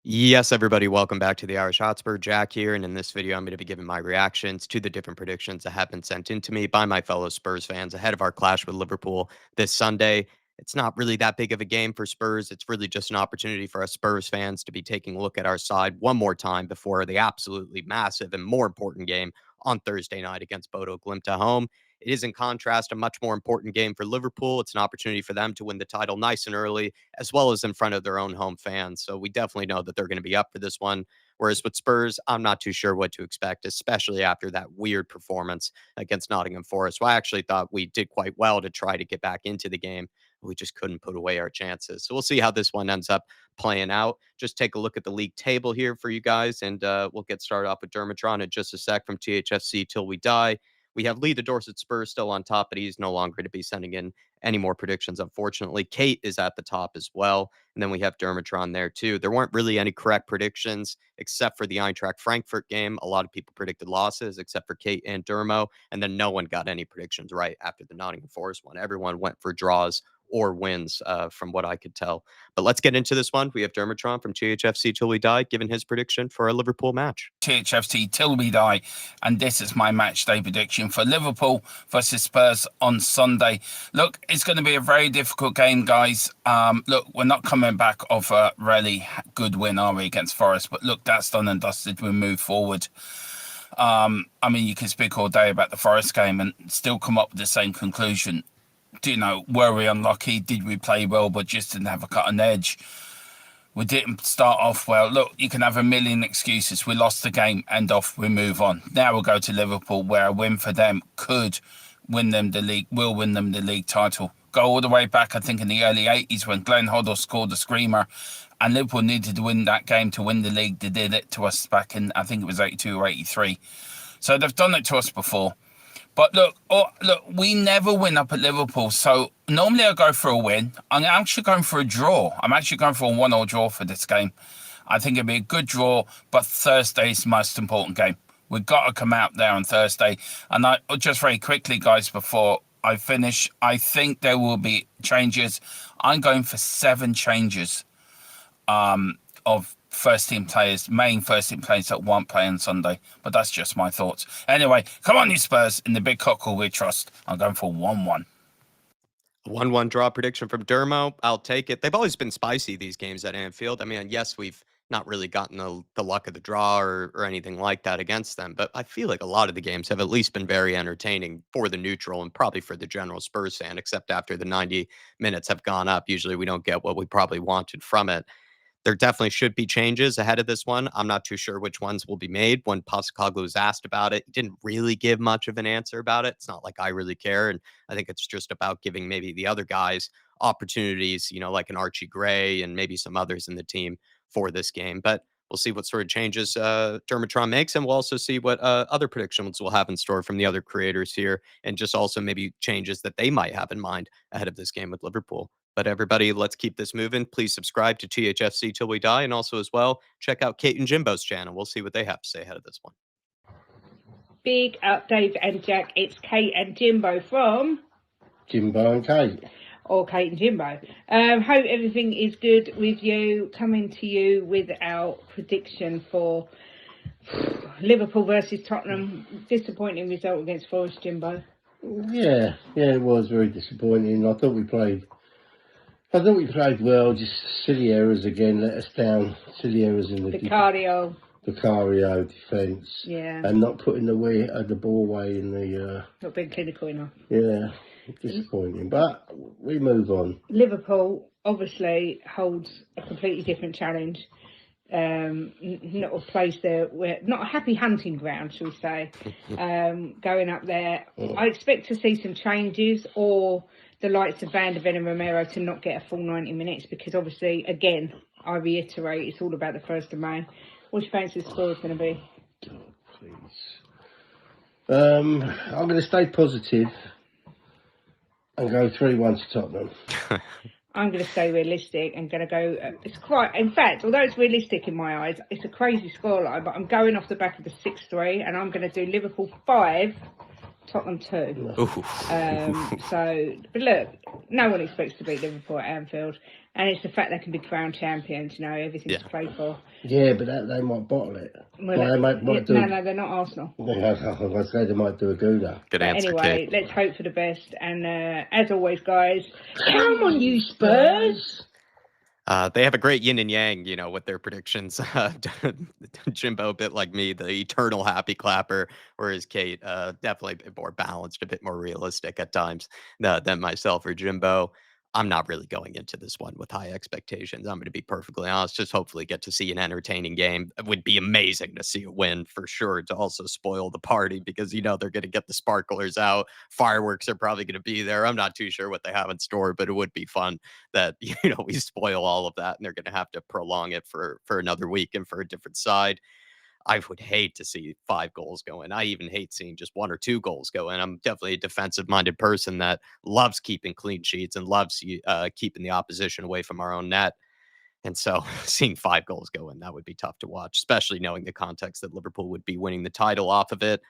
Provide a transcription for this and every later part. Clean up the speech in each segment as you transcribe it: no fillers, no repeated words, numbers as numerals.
Yes, everybody, welcome back to the Irish Hotspur. Jack here, and in this video, I'm going to be giving my reactions to the different predictions that have been sent in to me by my fellow Spurs fans ahead of our clash with Liverpool this Sunday. It's not really that big of a game for Spurs. It's really just an opportunity for us Spurs fans to be taking a look at our side one more time before the absolutely massive and more important game on Thursday night against Bodo Glimt at home. It is, in contrast, a much more important game for Liverpool. It's an opportunity for them to win the title nice and early, as well as in front of their own home fans. So we definitely know that they're going to be up for this one. Whereas with Spurs, I'm not too sure what to expect, especially after that weird performance against Nottingham Forest. So I actually thought we did quite well to try to get back into the game. We just couldn't put away our chances. So we'll see how this one ends up playing out. Just take a look at the league table here for you guys, and we'll get started off with Dermotron in just a sec from THFC Till We Die. We have Lee the Dorset Spurs still on top, but he's no longer to be sending in any more predictions, unfortunately. Kate is at the top as well. And then we have Dermatron there too. There weren't really any correct predictions except for the Eintracht Frankfurt game. A lot of people predicted losses except for Kate and Dermo. And then no one got any predictions right after the Nottingham Forest one. Everyone went for draws or wins, from what I could tell. But let's get into this one. We have Dermatron from THFC Till We Die giving his prediction for a Liverpool match. THFC Till We Die, and this is my match day prediction for Liverpool versus Spurs on Sunday. Look, it's going to be a very difficult game, guys. Look, we're not coming back off a really good win, are we, against Forest? But look, that's done and dusted. We move forward. I mean, you can speak all day about the Forest game and still come up with the same conclusion. You know, were we unlucky? Did we play well but just didn't have a cutting edge? We didn't start off well. Look, you can have a million excuses. We lost the game, end off, we move on. Now we'll go to Liverpool, where a win for them could win them the league, will win them the league title. Go all the way back, I think, in the early 80s when Glenn Hoddle scored the screamer, and Liverpool needed to win that game to win the league. They did it to us back in, I think it was 82 or 83. So they've done it to us before. But look, we never win up at Liverpool. So normally I go for a win. I'm actually going for a draw. I'm actually going for a 1-1 draw for this game. I think it'll be a good draw, but Thursday's the most important game. We've got to come out there on Thursday. And I just very quickly, guys, before I finish, I think there will be changes. I'm going for 7 changes of first-team players, main first-team players that won't play on Sunday. But that's just my thoughts. Anyway, come on, you Spurs. In the big cockle we trust. I'm going for 1-1. 1-1 draw prediction from Dermo. I'll take it. They've always been spicy, these games at Anfield. I mean, yes, we've not really gotten the luck of the draw or anything like that against them, but I feel like a lot of the games have at least been very entertaining for the neutral and probably for the general Spurs fan, except after the 90 minutes have gone up. Usually we don't get what we probably wanted from it. There definitely should be changes ahead of this one. I'm not too sure which ones will be made. When Postecoglou was asked about it, he didn't really give much of an answer about it. It's not like I really care. And I think it's just about giving maybe the other guys opportunities, like an Archie Gray and maybe some others in the team for this game. But we'll see what sort of changes Dermatron makes. And we'll also see what other predictions we'll have in store from the other creators here. And just also maybe changes that they might have in mind ahead of this game with Liverpool. But everybody, let's keep this moving. Please subscribe to THFC Till We Die. And also, as well, check out Kate and Jimbo's channel. We'll see what they have to say ahead of this one. Big up, Dave and Jack. It's Kate and Jimbo from Jimbo and Kate. Or Kate and Jimbo. Hope everything is good with you. Coming to you with our prediction for Liverpool versus Tottenham. Disappointing result against Forest, Jimbo. Yeah, it was very disappointing. I thought we played well, just silly errors again, let us down. Silly errors in the Vicario defence. Yeah. And not putting the ball away in the... Not being clinical enough. Yeah, disappointing. But we move on. Liverpool obviously holds a completely different challenge. Not a place there where... Not a happy hunting ground, shall we say. Going up there. I expect to see some changes or... the likes of Van der Ven and Romero to not get a full 90 minutes because obviously, again, I reiterate, it's all about the 1st of May. What's your fancy score is going to be? Oh, please. I'm going to stay positive and go 3-1 to Tottenham. I'm going to stay realistic and going to go... it's quite... In fact, although it's realistic in my eyes, it's a crazy scoreline, but I'm going off the back of the 6-3 and I'm going to do Liverpool 5, Tottenham 2. Ooh. But look, no one expects to beat Liverpool at Anfield, and it's the fact they can be crowned champions. You know, everything's Yeah. played for. Yeah, but they might bottle it. Well, Well, they might do. no, they're not Arsenal. I say they might do a Gouda. Good But answer, anyway, Kate. let's hope for the best. And as always, guys, Come on, you Spurs! They have a great yin and yang, you know, with their predictions. Jimbo, a bit like me, the eternal happy clapper, whereas Kate, definitely a bit more balanced, a bit more realistic at times than myself or Jimbo. I'm not really going into this one with high expectations. I'm going to be perfectly honest. Just hopefully get to see an entertaining game. It would be amazing to see a win for sure to also spoil the party because, you know, they're going to get the sparklers out. Fireworks are probably going to be there. I'm not too sure what they have in store, but it would be fun that we spoil all of that and they're going to have to prolong it for another week and for a different side. I would hate to see 5 goals go in. I even hate seeing just 1 or 2 goals go in. I'm definitely a defensive minded person that loves keeping clean sheets and loves keeping the opposition away from our own net. And so seeing 5 goals go in, that would be tough to watch, especially knowing the context that Liverpool would be winning the title off of it.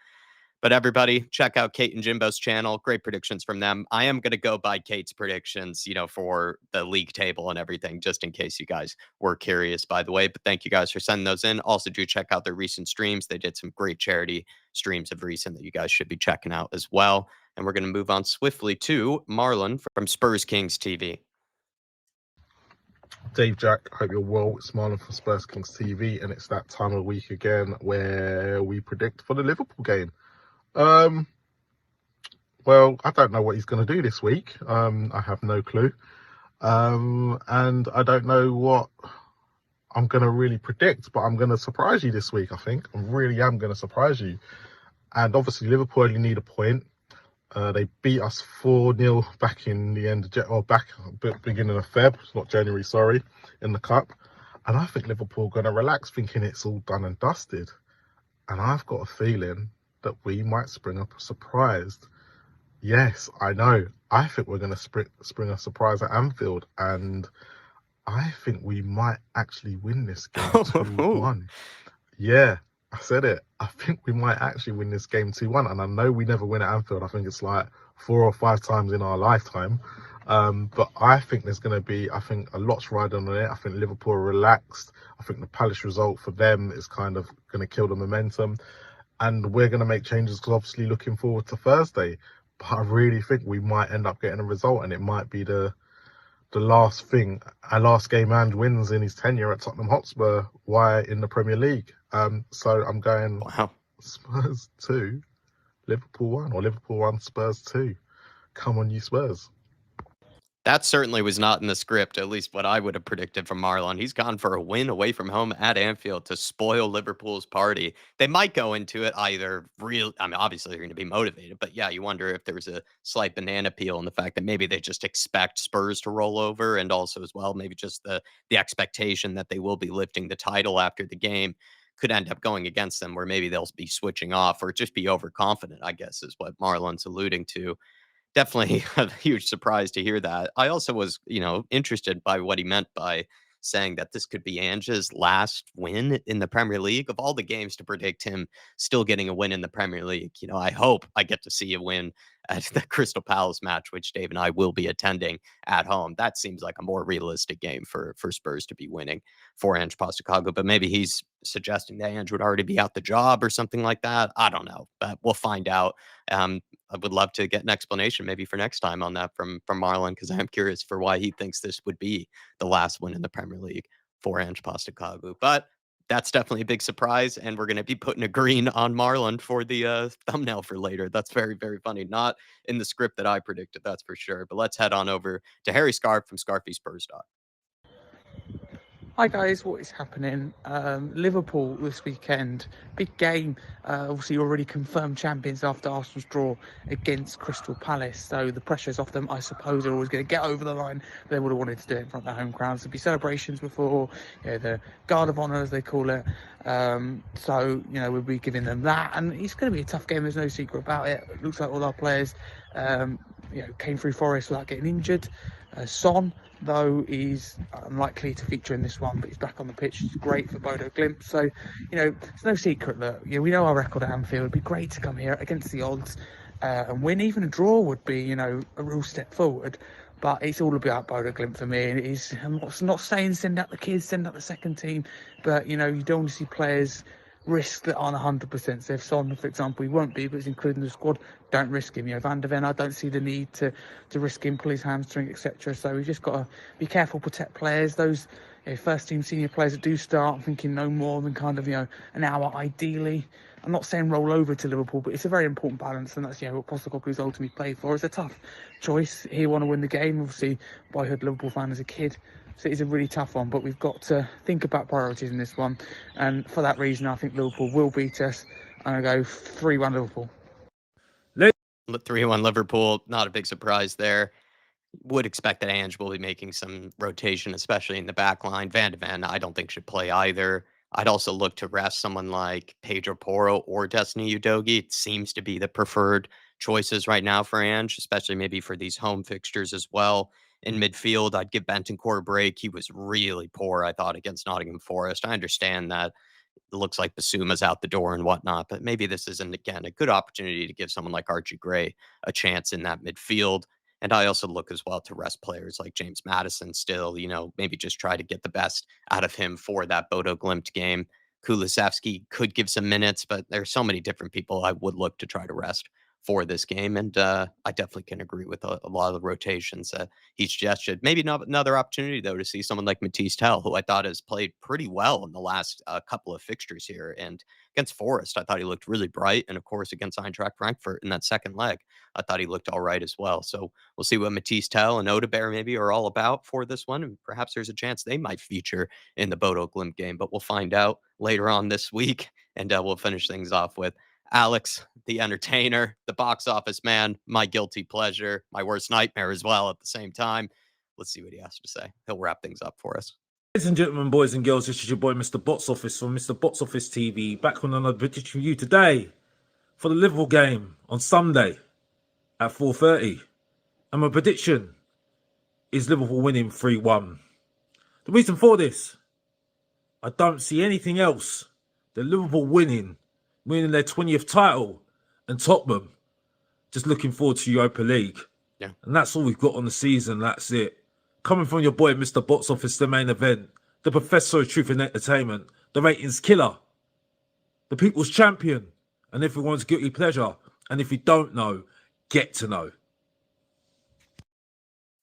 But everybody, check out Kate and Jimbo's channel. Great predictions from them. I am going to go by Kate's predictions, for the league table and everything, just in case you guys were curious, by the way. But thank you guys for sending those in. Also, do check out their recent streams. They did some great charity streams of recent that you guys should be checking out as well. And we're going to move on swiftly to Marlon from Spurs Kings TV. Dave, Jack, hope you're well. It's Maron from Spurs Kings TV, and it's that time of the week again where we predict for the Liverpool game. Well, I don't know what he's going to do this week. I have no clue. And I don't know what I'm going to really predict, but I'm going to surprise you this week, I think. I really am going to surprise you. And obviously, Liverpool only need a point. They beat us 4-0 back in the end, beginning of Feb, not January, sorry, in the Cup. And I think Liverpool are going to relax, thinking it's all done and dusted. And I've got a feeling that we might spring up a surprise. Yes, I know. I think we're going to spring a surprise at Anfield. And I think we might actually win this game 2-1. Yeah, I said it. I think we might actually win this game 2-1. And I know we never win at Anfield. I think it's like 4 or 5 times in our lifetime. But I think there's going to be, a lot's riding on it. I think Liverpool are relaxed. I think the Palace result for them is kind of going to kill the momentum. And we're going to make changes because obviously looking forward to Thursday. But I really think we might end up getting a result, and it might be the last thing, our last game and wins in his tenure at Tottenham Hotspur. Why in the Premier League? So I'm going Spurs 2, Liverpool 1, or Liverpool 1, Spurs 2. Come on, you Spurs. That certainly was not in the script, at least what I would have predicted from Marlon. He's gone for a win away from home at Anfield to spoil Liverpool's party. They might go into it either obviously they're going to be motivated, but yeah, you wonder if there's a slight banana peel in the fact that maybe they just expect Spurs to roll over, and also as well, maybe just the expectation that they will be lifting the title after the game could end up going against them, where maybe they'll be switching off or just be overconfident, I guess is what Marlon's alluding to. Definitely a huge surprise to hear that. I also was, interested by what he meant by saying that this could be Ange's last win in the Premier League. Of all the games to predict him still getting a win in the Premier League, I hope I get to see a win at the Crystal Palace match, which Dave and I will be attending at home. That seems like a more realistic game for Spurs to be winning for Ange Postecoglou. But maybe he's suggesting that Ange would already be out the job or something like that. I don't know, but we'll find out. I would love to get an explanation maybe for next time on that from Marlon, because I'm curious for why he thinks this would be the last win in the Premier League for Ange Postecoglou. But that's definitely a big surprise, and we're going to be putting a green on Marlon for the thumbnail for later. That's very, very funny. Not in the script that I predicted, that's for sure. But let's head on over to Harry Scarf from Scarfies Spurs Doc. Hi guys, what is happening? Liverpool this weekend, big game. Obviously already confirmed champions after Arsenal's draw against Crystal Palace, so the pressure's off them. I suppose they're always going to get over the line. They would have wanted to do it in front of their home crowds. There'd be celebrations before, the Guard of Honour as they call it. So we'll be giving them that, and it's going to be a tough game. There's no secret about it. It looks like all our players, came through Forest without getting injured. Son, though, is unlikely to feature in this one, but he's back on the pitch. It's great for Bodo Glimt. So, it's no secret that we know our record at Anfield. It'd be great to come here against the odds and win. Even a draw would be, you know, a real step forward. But it's all about Bodo Glimt for me. And it is, I'm not saying send out the kids, send out the second team, but, you know, you don't want to see players risk that aren't 100%. So if Son, for example, he won't be, but it's including the squad, don't risk him. You know, Van der Ven, I don't see the need to risk him, pull his hamstring, etc. So we've just got to be careful, protect players. Those, you know, first team senior players that do start, I'm thinking no more than kind of, you know, an hour ideally. I'm not saying roll over to Liverpool, but it's a very important balance, and that's, you know, what Postecoglou's ultimately played for. It's a tough choice. He want to win the game. Obviously, boyhood Liverpool fan as a kid, so it's a really tough one. But we've got to think about priorities in this one, and for that reason, I think Liverpool will beat us. I'm gonna go 3-1 Liverpool. 3-1 Liverpool, not a big surprise there. Would expect that Ange will be making some rotation, especially in the back line. Van de Ven, I don't think should play either. I'd also look to rest someone like Pedro Porro or Destiny Udogie. It seems to be the preferred choices right now for Ange, especially maybe for these home fixtures as well. In midfield, I'd give Bentancur a break. He was really poor, I thought, against Nottingham Forest. I understand that it looks like Basuma's out the door and whatnot, but maybe this isn't, again, a good opportunity to give someone like Archie Gray a chance in that midfield. And I also look as well to rest players like James Maddison still, you know, maybe just try to get the best out of him for that Bodo Glimt game. Kulusevski could give some minutes, but there's so many different people I would look to try to rest for this game. And I definitely can agree with a lot of the rotations that he suggested. Maybe not another opportunity, though, to see someone like Matisse Tell, who I thought has played pretty well in the last couple of fixtures here. And against Forest, I thought he looked really bright. And of course, against Eintracht Frankfurt in that second leg, I thought he looked all right as well. So we'll see what Matisse Tell and Odebear maybe are all about for this one. And perhaps there's a chance they might feature in the Bodo Glimt game, but we'll find out later on this week. And we'll finish things off with Alex, the entertainer, the box office man, my guilty pleasure, my worst nightmare as well at the same time. Let's see what he has to say. He'll wrap things up for us. Ladies and gentlemen, boys and girls, this is your boy, Mr. Box Office from Mr. Box Office TV, back on another British review today for the Liverpool game on Sunday at 4:30. And my prediction is Liverpool winning 3-1. The reason for this, I don't see anything else than Liverpool winning their 20th title, and Tottenham just looking forward to Europa League. Yeah. And that's all we've got on the season. That's it. Coming from your boy, Mr. Box Office, the main event, the Professor of Truth and Entertainment, the ratings killer, the people's champion, and everyone's guilty pleasure. And if you don't know, get to know.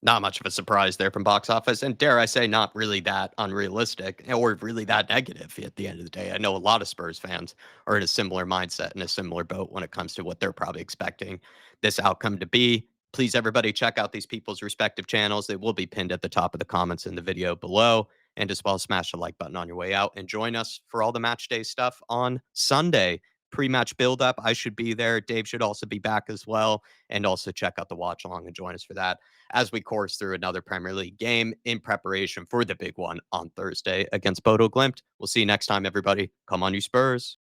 Not much of a surprise there from box office, and dare I say, not really that unrealistic or really that negative at the end of the day. I know a lot of Spurs fans are in a similar mindset and a similar boat when it comes to what they're probably expecting this outcome to be. Please, everybody, check out these people's respective channels. They will be pinned at the top of the comments in the video below. And as well, smash the like button on your way out and join us for all the match day stuff on Sunday. Pre-match build-up, I should be there. Dave should also be back as well. And also check out the watch along and join us for that as we course through another Premier League game in preparation for the big one on Thursday against Bodo Glimt. We'll see you next time, everybody. Come on, you Spurs.